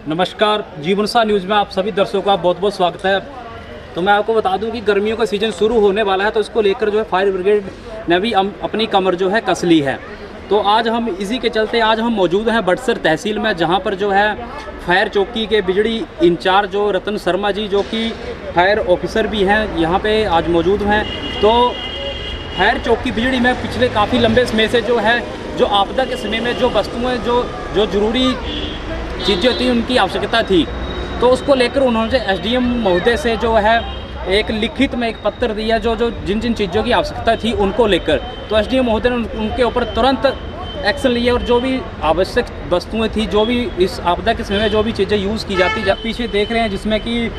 नमस्कार, जीवनसा न्यूज़ में आप सभी दर्शकों का बहुत बहुत स्वागत है। तो मैं आपको बता दूं कि गर्मियों का सीज़न शुरू होने वाला है, तो इसको लेकर जो है फायर ब्रिगेड ने भी अपनी कमर जो है कस ली है। तो आज हम इसी के चलते आज हम मौजूद हैं बड़सर तहसील में, जहां पर जो है फायर चौकी के बिजली इंचार्ज जो रतन शर्मा जी, जो कि फायर ऑफिसर भी हैं, यहां पे आज मौजूद हैं। तो फायर चौकी बिजली में पिछले काफ़ी लंबे समय से जो है जो आपदा के समय में जो वस्तुएँ जो ज़रूरी चीज़ें थी, उनकी आवश्यकता थी, तो उसको लेकर उन्होंने एसडीएम महोदय से जो है एक लिखित में एक पत्र दिया जो जिन जिन चीज़ों की आवश्यकता थी उनको लेकर। तो एसडीएम महोदय ने उनके ऊपर तुरंत एक्शन लिया और जो भी आवश्यक वस्तुएं थी, जो भी इस आपदा के समय में जो भी चीज़ें यूज़ की जाती, जब पीछे देख रहे हैं जिसमें कि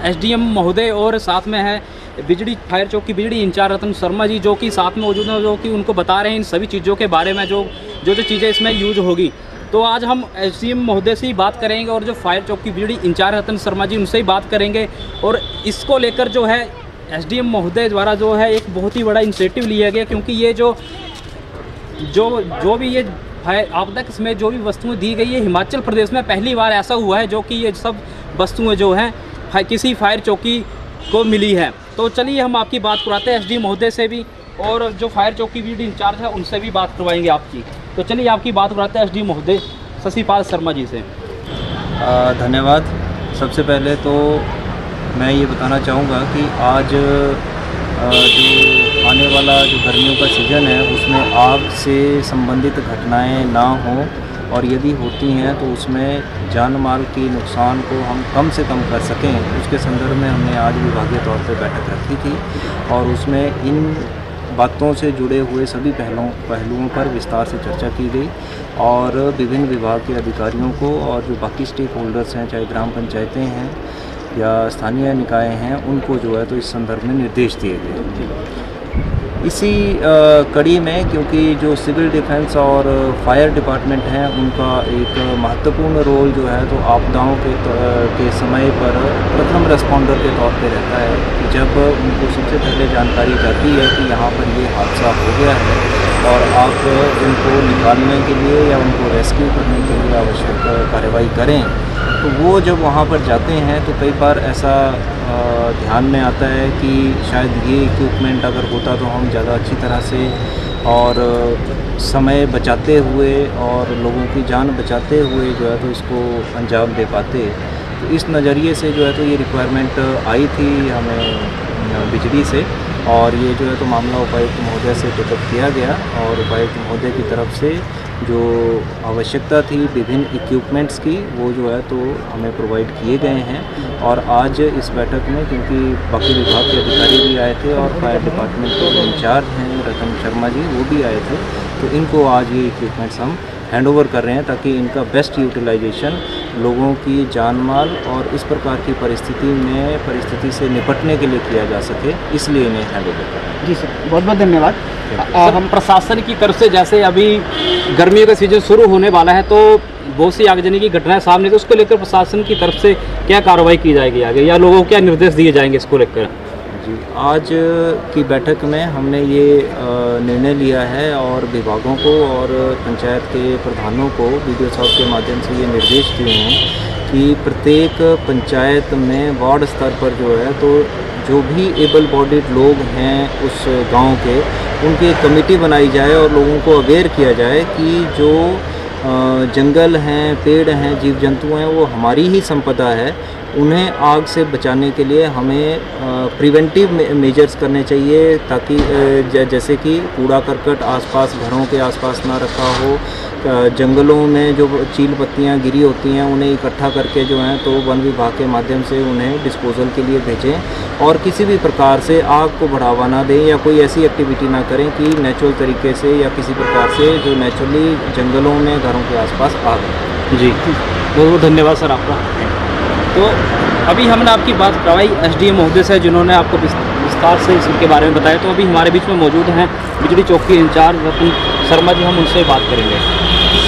एसडीएम महोदय और साथ में है बिजली फायर चौकी बिजली इंचार्ज रतन शर्मा जी, जो कि साथ में मौजूद हैं, जो कि उनको बता रहे हैं इन सभी चीज़ों के बारे में जो चीज़ें इसमें यूज होगी। तो आज हम एसडीएम महोदय से ही बात करेंगे और जो फायर चौकी बिजली इंचार्ज रतन शर्मा जी, उनसे ही बात करेंगे। और इसको लेकर जो है एसडीएम महोदय द्वारा जो है एक बहुत ही बड़ा इनिशिएटिव लिया गया, क्योंकि ये जो भी ये फायर आपदा के समय जो भी वस्तुएं दी गई है, हिमाचल प्रदेश में पहली बार ऐसा हुआ है जो कि ये सब वस्तुएं जो हैं किसी फायर चौकी को मिली है। तो चलिए हम आपकी बात कराते हैं एसडीएम महोदय से भी, और जो फायर चौकी बिजली इंचार्ज है उनसे भी बात करवाएंगे आपकी। तो चलिए आपकी बात कराते हैं एसडीएम महोदय शशिपाल शर्मा जी से। धन्यवाद। सबसे पहले तो मैं ये बताना चाहूँगा कि आज जो आने वाला जो गर्मियों का सीज़न है उसमें आग से संबंधित घटनाएं ना हों, और यदि होती हैं तो उसमें जान माल की नुकसान को हम कम से कम कर सकें, उसके संदर्भ में हमने आज विभागीय तौर पर बैठक रखी थी और उसमें इन बातों से जुड़े हुए सभी पहलुओं पर विस्तार से चर्चा की गई और विभिन्न विभाग के अधिकारियों को और जो बाकी स्टेक होल्डर्स हैं, चाहे ग्राम पंचायतें हैं या स्थानीय निकाय हैं, उनको जो है तो इस संदर्भ में निर्देश दिए गए। इसी कड़ी में क्योंकि जो सिविल डिफेंस और फायर डिपार्टमेंट हैं, उनका एक महत्वपूर्ण रोल जो है तो आपदाओं के समय पर प्रथम रेस्पॉन्डर के तौर पे रहता है कि जब उनको सबसे पहले जानकारी जाती है कि यहाँ पर ये हादसा हो गया है और आप उनको निकालने के लिए या उनको रेस्क्यू करने के लिए आवश्यक कार्रवाई करें, तो वो जब वहाँ पर जाते हैं तो कई बार ऐसा ध्यान में आता है कि शायद ये इक्विपमेंट अगर होता तो हम ज़्यादा अच्छी तरह से और समय बचाते हुए और लोगों की जान बचाते हुए जो है तो इसको अंजाम दे पाते। तो इस नज़रिए से जो है तो ये रिक्वायरमेंट आई थी हमें बिजली से, और ये जो है तो मामला उपायुक्त महोदय से टेकअप किया गया और उपायुक्त महोदय की तरफ से जो आवश्यकता थी विभिन्न इक्विपमेंट्स की, वो जो है तो हमें प्रोवाइड किए गए हैं। और आज इस बैठक में क्योंकि बाकी विभाग के अधिकारी भी आए थे और फायर डिपार्टमेंट के इंचार्ज हैं रतन शर्मा जी, वो भी आए थे, तो इनको आज ये इक्विपमेंट्स हम हैंड ओवर कर रहे हैं ताकि इनका बेस्ट यूटिलाइजेशन लोगों की जान माल और इस प्रकार की परिस्थिति से निपटने के लिए किया जा सके, इसलिए इन्हें हैंड ओवर कर रहे हैं। जी सर, बहुत बहुत धन्यवाद। हम प्रशासन की तरफ से, जैसे अभी गर्मियों का सीजन शुरू होने वाला है तो बहुत सी आगजनी की घटनाएं सामने, तो उसको लेकर प्रशासन की तरफ से क्या कार्रवाई की जाएगी आगे, या लोगों को क्या निर्देश दिए जाएंगे इसको लेकर? जी, आज की बैठक में हमने ये निर्णय लिया है और विभागों को और पंचायत के प्रधानों को वीडियो साहब के माध्यम से ये निर्देश दिए हैं कि प्रत्येक पंचायत में वार्ड स्तर पर जो है तो जो भी एबल बॉडीड लोग हैं उस गांव के, उनकी एक कमेटी बनाई जाए और लोगों को अवेयर किया जाए कि जो जंगल हैं, पेड़ हैं, जीव जंतु हैं, वो हमारी ही संपदा है। उन्हें आग से बचाने के लिए हमें प्रिवेंटिव मेजर्स करने चाहिए, ताकि जैसे कि कूड़ा करकट आसपास घरों के आसपास ना रखा हो, जंगलों में जो चील पत्तियां गिरी होती हैं उन्हें इकट्ठा करके जो हैं तो वन विभाग के माध्यम से उन्हें डिस्पोजल के लिए भेजें, और किसी भी प्रकार से आग को बढ़ावा ना दें या कोई ऐसी एक्टिविटी ना करें कि नेचुरल तरीके से या किसी प्रकार से जो नेचुरली जंगलों में घरों के आसपास आग। जी, बहुत बहुत धन्यवाद सर आपका। तो अभी हमने आपकी बात करवाई एसडीएम महोदय से, जिन्होंने आपको विस्तार से इसके बारे में बताया। तो अभी हमारे बीच में मौजूद हैं बिजली चौकी इंचार्ज रतन शर्मा जी, हम उनसे बात करेंगे।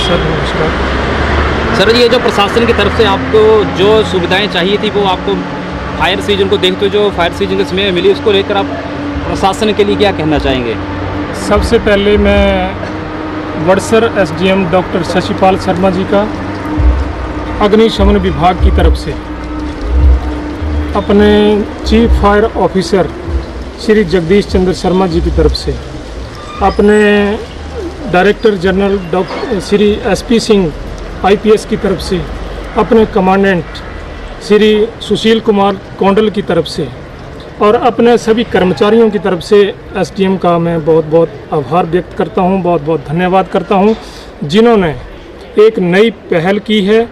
सर नमस्कार। सर, ये जो प्रशासन की तरफ से आपको जो सुविधाएं चाहिए थी वो आपको फायर सीजन को देखते हुए जो फायर सीजन के समय मिली, उसको लेकर आप प्रशासन के लिए क्या कहना चाहेंगे? सबसे पहले मैं वडसर एसडीएम डॉक्टर शशिपाल शर्मा जी का अग्निशमन विभाग की तरफ से अपने chief fire officer Shri Jagdish Chandra Sharma ji की तरफ से अपने director general doctor Shri SP Singh IPS की तरफ से अपने कमांडेंट श्री सुशील कुमार कौंडल की तरफ से और अपने सभी कर्मचारियों की तरफ से एसडीएम का मैं बहुत बहुत आभार व्यक्त करता हूं, बहुत बहुत धन्यवाद करता हूं, जिन्होंने एक नई पहल की है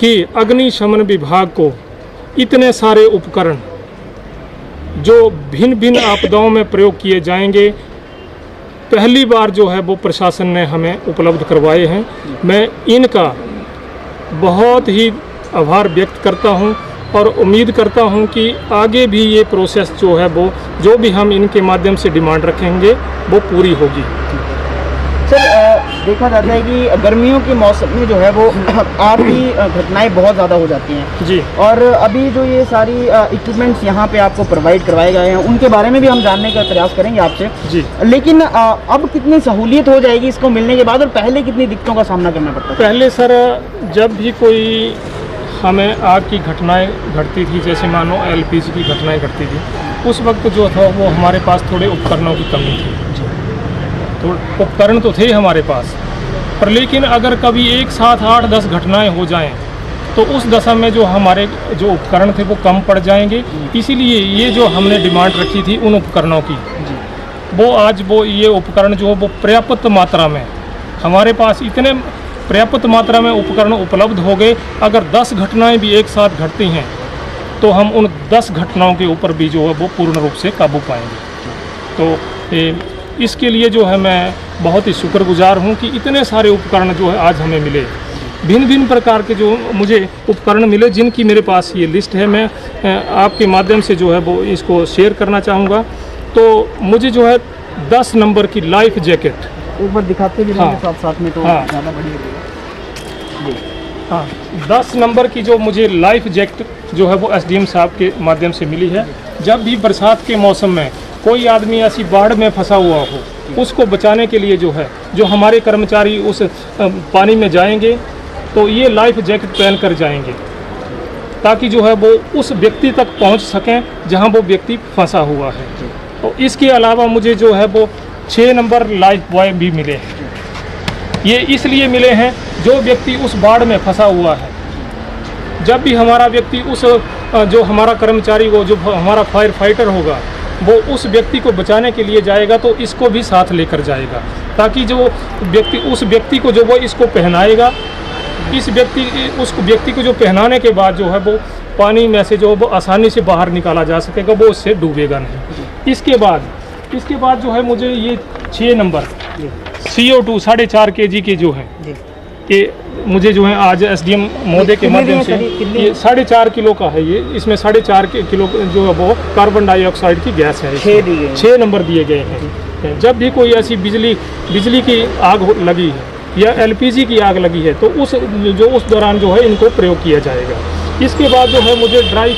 कि अग्निशमन विभाग को इतने सारे उपकरण जो भिन्न भिन्न आपदाओं में प्रयोग किए जाएंगे पहली बार जो है वो प्रशासन ने हमें उपलब्ध करवाए हैं। मैं इनका बहुत ही आभार व्यक्त करता हूं और उम्मीद करता हूं कि आगे भी ये प्रोसेस जो है वो जो भी हम इनके माध्यम से डिमांड रखेंगे वो पूरी होगी। सर देखा जाता है कि गर्मियों के मौसम में जो है वो आग की घटनाएं बहुत ज़्यादा हो जाती हैं जी। और अभी जो ये सारी इक्विपमेंट्स यहाँ पे आपको प्रोवाइड करवाए गए हैं उनके बारे में भी हम जानने का प्रयास करेंगे आपसे जी। लेकिन अब कितनी सहूलियत हो जाएगी इसको मिलने के बाद और पहले कितनी दिक्कतों का सामना करना पड़ता है? पहले सर जब भी कोई हमें आग की घटनाएं घटती थी, जैसे मानो एलपीजी की घटनाएं घटती थी, उस वक्त जो था वो हमारे पास थोड़े उपकरणों की कमी थी। तो उपकरण तो थे हमारे पास, पर लेकिन अगर कभी एक साथ 8-10 घटनाएं हो जाएं तो उस दशा में जो हमारे जो उपकरण थे वो कम पड़ जाएंगे। इसीलिए ये जो हमने डिमांड रखी थी उन उपकरणों की, वो आज वो ये उपकरण जो है वो पर्याप्त मात्रा में हमारे पास इतने पर्याप्त मात्रा में उपकरण उपलब्ध हो गए। अगर 10 घटनाएं भी एक साथ घटती हैं तो हम उन 10 घटनाओं के ऊपर भी जो है वो पूर्ण रूप से काबू पाएंगे। तो इसके लिए जो है मैं बहुत ही शुक्रगुजार हूं कि इतने सारे उपकरण जो है आज हमें मिले, भिन्न भिन्न प्रकार के जो मुझे उपकरण मिले, जिनकी मेरे पास ये लिस्ट है, मैं आपके माध्यम से जो है वो इसको शेयर करना चाहूँगा। तो मुझे जो है 10 नंबर की लाइफ जैकेट एक बार दिखाते भी हाँ, साथ साथ में तो हाँ, ज़्यादा बढ़िया जी। हाँ 10 नंबर की जो मुझे लाइफ जैकेट जो है वो एसडीएम साहब के माध्यम से मिली है। जब भी बरसात के मौसम में कोई आदमी ऐसी बाढ़ में फंसा हुआ हो, उसको बचाने के लिए जो है जो हमारे कर्मचारी उस पानी में जाएंगे तो ये लाइफ जैकेट पहन कर जाएंगे, ताकि जो है वो उस व्यक्ति तक पहुंच सकें जहां वो व्यक्ति फंसा हुआ है। तो इसके अलावा मुझे जो है वो 6 नंबर लाइफ बॉय भी मिले हैं। ये इसलिए मिले हैं जो व्यक्ति उस बाढ़ में फंसा हुआ है, जब भी हमारा व्यक्ति उस जो हमारा कर्मचारी वो जो हमारा फायर फाइटर होगा वो उस व्यक्ति को बचाने के लिए जाएगा तो इसको भी साथ लेकर जाएगा, ताकि जो व्यक्ति उस व्यक्ति को जो वो इसको पहनाएगा, इस उस व्यक्ति को जो पहनाने के बाद जो है वो पानी में से जो वो आसानी से बाहर निकाला जा सकेगा, वो उससे डूबेगा नहीं। इसके बाद जो है मुझे ये 6 नंबर CO2 4.5 kg के जो हैं ये मुझे जो है आज एसडीएम महोदय के माध्यम से ये 4.5 किलो का है। ये इसमें 4.5 किलो जो है वो कार्बन डाइऑक्साइड की गैस है। 6 नंबर दिए गए हैं। जब भी कोई ऐसी बिजली की आग लगी है या एलपीजी की आग लगी है तो उस दौरान जो है इनको प्रयोग किया जाएगा। इसके बाद जो है मुझे ड्राई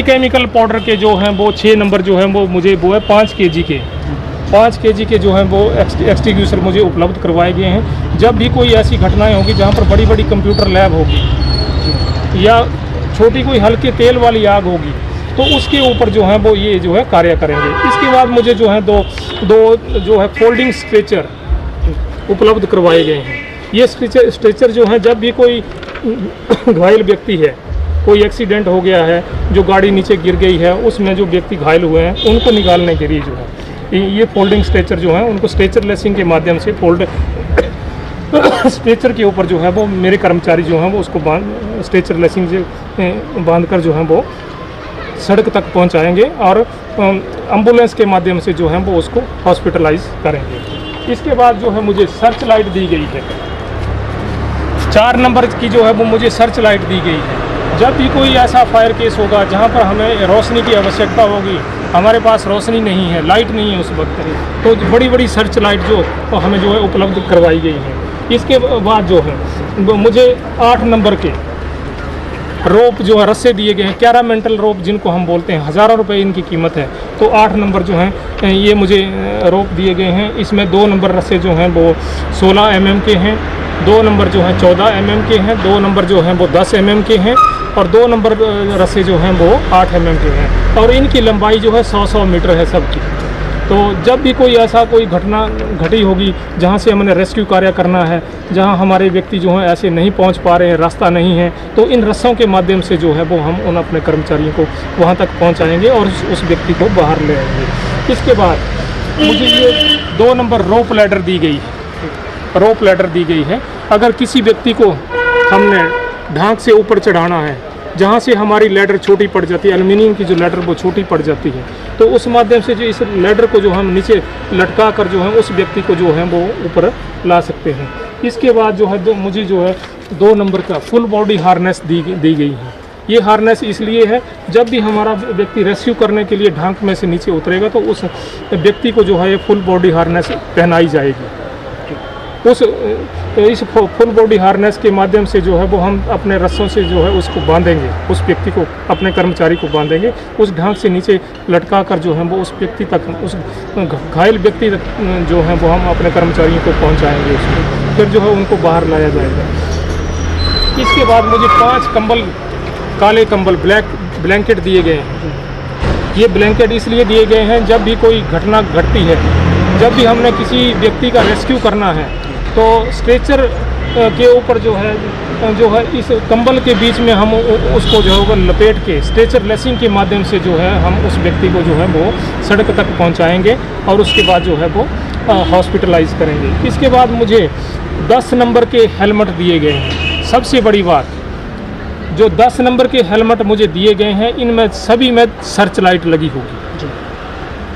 केमिकल पाउडर के जो हैं वो 6 नंबर जो हैं वो मुझे वो है 5 kg के जो हैं वो एक्सटिंग्विशर मुझे उपलब्ध करवाए गए हैं। जब भी कोई ऐसी घटनाएं होगी जहां पर बड़ी बड़ी कंप्यूटर लैब होगी या छोटी कोई हल्के तेल वाली आग होगी तो उसके ऊपर जो है वो ये जो है कार्य करेंगे। इसके बाद मुझे जो है दो जो है फोल्डिंग स्ट्रेचर उपलब्ध करवाए गए हैं। ये स्ट्रेचर जो है जब भी कोई घायल व्यक्ति है, कोई एक्सीडेंट हो गया है, जो गाड़ी नीचे गिर गई है, उसमें जो व्यक्ति घायल हुए हैं उनको निकालने के लिए जो है ये फोल्डिंग स्ट्रेचर जो है उनको स्ट्रेचर लेसिंग के माध्यम से स्ट्रेचर के ऊपर जो है वो मेरे कर्मचारी जो हैं वो उसको स्ट्रेचर लेसिंग से बांधकर जो है वो सड़क तक पहुंचाएंगे और एम्बुलेंस के माध्यम से जो है वो उसको हॉस्पिटलाइज करेंगे। इसके बाद जो है मुझे सर्च लाइट दी गई है। 4 नंबर की जो है वो मुझे सर्च लाइट दी गई है। जब भी कोई ऐसा फायर केस होगा जहां पर हमें रोशनी की आवश्यकता होगी, हमारे पास रोशनी नहीं है, लाइट नहीं है उस वक्त, तो बड़ी बड़ी सर्च लाइट जो तो हमें जो है उपलब्ध करवाई गई है। इसके बाद जो है मुझे 8 नंबर के रोप जो है रस्से दिए गए हैं, कैरामेंटल रोप जिनको हम बोलते हैं, हज़ारों रुपए इनकी कीमत है। तो 8 नंबर जो हैं ये मुझे रोप दिए गए हैं। इसमें 2 नंबर रस्से जो हैं वो 16 mm के हैं, 2 नंबर जो हैं 14 mm के हैं, 2 नंबर जो हैं वो 10 mm के हैं और 2 नंबर रस्से जो हैं वो 8 mm के हैं और इनकी लंबाई जो है 100 मीटर है सबकी। तो जब भी कोई ऐसा कोई घटना घटी होगी जहाँ से हमने रेस्क्यू कार्य करना है, जहाँ हमारे व्यक्ति जो हैं ऐसे नहीं पहुँच पा रहे हैं, रास्ता नहीं है, तो इन रस्सों के माध्यम से जो है वो हम उन अपने कर्मचारियों को वहाँ तक पहुँचाएंगे और उस व्यक्ति को बाहर ले आएंगे। इसके बाद मुझे ये 2 नंबर रोप लैडर दी गई है, रोप लैडर दी गई है। अगर किसी व्यक्ति को हमने ढांक से ऊपर चढ़ाना है, जहाँ से हमारी लैडर छोटी पड़ जाती है, एल्युमिनियम की जो लैडर वो छोटी पड़ जाती है, तो उस माध्यम से जो इस लैडर को जो हम नीचे लटका कर जो है उस व्यक्ति को जो है वो ऊपर ला सकते हैं। इसके बाद जो है मुझे जो है 2 नंबर का फुल बॉडी हार्नेस दी गई है। ये हार्नेस इसलिए है जब भी हमारा व्यक्ति रेस्क्यू करने के लिए ढांक में से नीचे उतरेगा तो उस व्यक्ति को जो है ये फुल बॉडी हार्नेस पहनाई जाएगी। इस फुल बॉडी हार्नेस के माध्यम से जो है वो हम अपने रस्सों से जो है उसको बांधेंगे, उस व्यक्ति को, अपने कर्मचारी को बांधेंगे, उस ढांक से नीचे लटका कर जो है वो उस व्यक्ति तक, उस घायल व्यक्ति तक जो है वो हम अपने कर्मचारियों को पहुंचाएंगे उसमें, फिर जो है उनको बाहर लाया जाएगा। इसके बाद मुझे 5 कंबल, काले कंबल, ब्लैंकेट दिए गए हैं। ये ब्लैंकेट इसलिए दिए गए हैं जब भी कोई घटना घटती है, जब भी हमने किसी व्यक्ति का रेस्क्यू करना है तो स्ट्रेचर के ऊपर जो है इस कंबल के बीच में हम उसको जो है वो लपेट के स्ट्रेचर लेसिंग के माध्यम से जो है हम उस व्यक्ति को जो है वो सड़क तक पहुंचाएंगे और उसके बाद जो है वो हॉस्पिटलाइज करेंगे। इसके बाद मुझे 10 नंबर के हेलमेट दिए गए हैं। सबसे बड़ी बात, जो 10 नंबर के हेलमेट मुझे दिए गए हैं इनमें सभी में सर्च लाइट लगी होगी,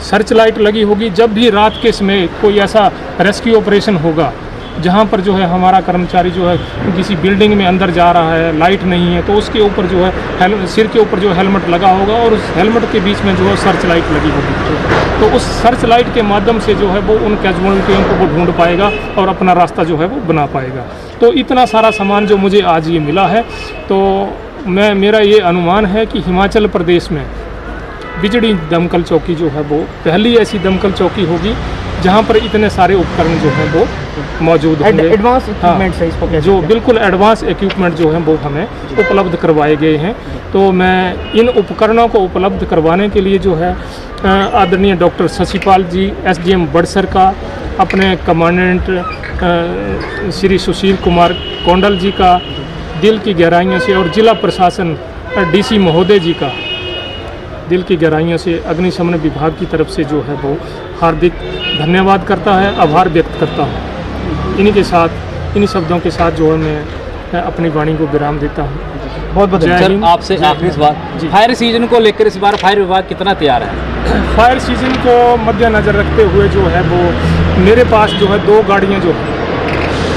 सर्च लाइट लगी होगी। जब भी रात के समय कोई ऐसा रेस्क्यू ऑपरेशन होगा जहाँ पर जो है हमारा कर्मचारी जो है किसी बिल्डिंग में अंदर जा रहा है, लाइट नहीं है, तो उसके ऊपर जो है सिर के ऊपर जो हेलमेट लगा होगा और उस हेलमेट के बीच में जो है सर्च लाइट लगी होगी। तो उस सर्च लाइट के माध्यम से जो है वो उन कैजुअलिटियों को वो ढूंढ पाएगा और अपना रास्ता जो है वो बना पाएगा। तो इतना सारा सामान जो मुझे आज ये मिला है, तो मेरा ये अनुमान है कि हिमाचल प्रदेश में बिजड़ी दमकल चौकी जो है वो पहली ऐसी दमकल चौकी होगी जहाँ पर इतने सारे उपकरण जो हैं वो मौजूद होंगे। एडवांस इक्विपमेंट है इसको जो बिल्कुल एडवांस इक्विपमेंट जो हैं वो हमें उपलब्ध करवाए गए हैं। तो मैं इन उपकरणों को उपलब्ध करवाने के लिए जो है आदरणीय डॉक्टर शशिपाल जी, SDM बड़सर का, अपने कमांडेंट श्री सुशील कुमार कोंडल जी का दिल की गहराइयों से और जिला प्रशासन DC महोदय जी का दिल की गहराइयों से अग्निशमन विभाग की तरफ से जो है वो हार्दिक धन्यवाद करता है, आभार व्यक्त करता हूँ। इन्हीं के साथ, इन्हीं शब्दों के साथ जो है मैं अपनी वाणी को विराम देता हूँ। बहुत बहुत सर, आपसे आखिरी सवाल, फायर सीजन को लेकर इस बार फायर विभाग कितना तैयार है? फायर सीजन को मद्देनज़र रखते हुए जो है वो मेरे पास जो है 2 गाड़ियाँ जो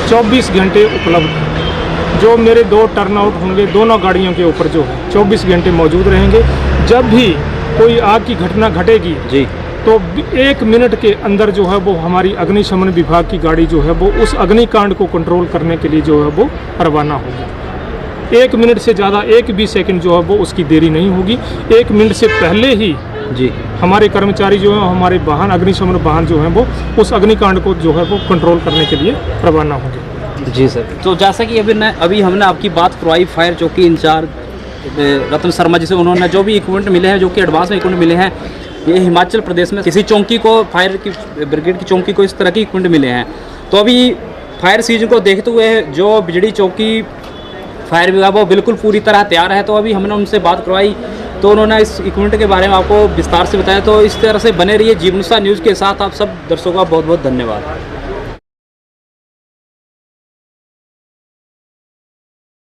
24 घंटे उपलब्ध हैं। जो मेरे 2 टर्नआउट होंगे, दोनों गाड़ियों के ऊपर जो है 24 घंटे मौजूद रहेंगे। जब भी कोई आग की घटना घटेगी जी, तो 1 मिनट के अंदर जो है वो हमारी अग्निशमन विभाग की गाड़ी जो है वो उस अग्निकांड को कंट्रोल करने के लिए जो है वो रवाना होगी। 1 मिनट से ज़्यादा 1 भी सेकंड जो है वो उसकी देरी नहीं होगी। 1 मिनट से पहले ही जी हमारे कर्मचारी जो है, हमारे वाहन, अग्निशमन वाहन जो है वो उस अग्निकांड को जो है वो कंट्रोल करने के लिए रवाना होंगे। जी सर, तो जैसा कि अभी हमने आपकी बात करवाई फायर चौकी इंचार्ज रतन शर्मा जी से, उन्होंने जो भी इक्विपमेंट मिले हैं, जो कि एडवांस में इक्विपमेंट मिले हैं, ये हिमाचल प्रदेश में किसी चौकी को, फायर की ब्रिगेड की चौकी को इस तरह की इक्विपमेंट मिले हैं। तो अभी फायर सीजन को देखते हुए जो बिजड़ी चौकी फायर विभाग वो बिल्कुल पूरी तरह तैयार है। तो अभी हमने उनसे बात करवाई तो उन्होंने इस इक्विपमेंट के बारे में आपको विस्तार से बताया। तो इस तरह से बने रहिए जीवनसा न्यूज़ के साथ। आप सब दर्शकों का बहुत बहुत धन्यवाद।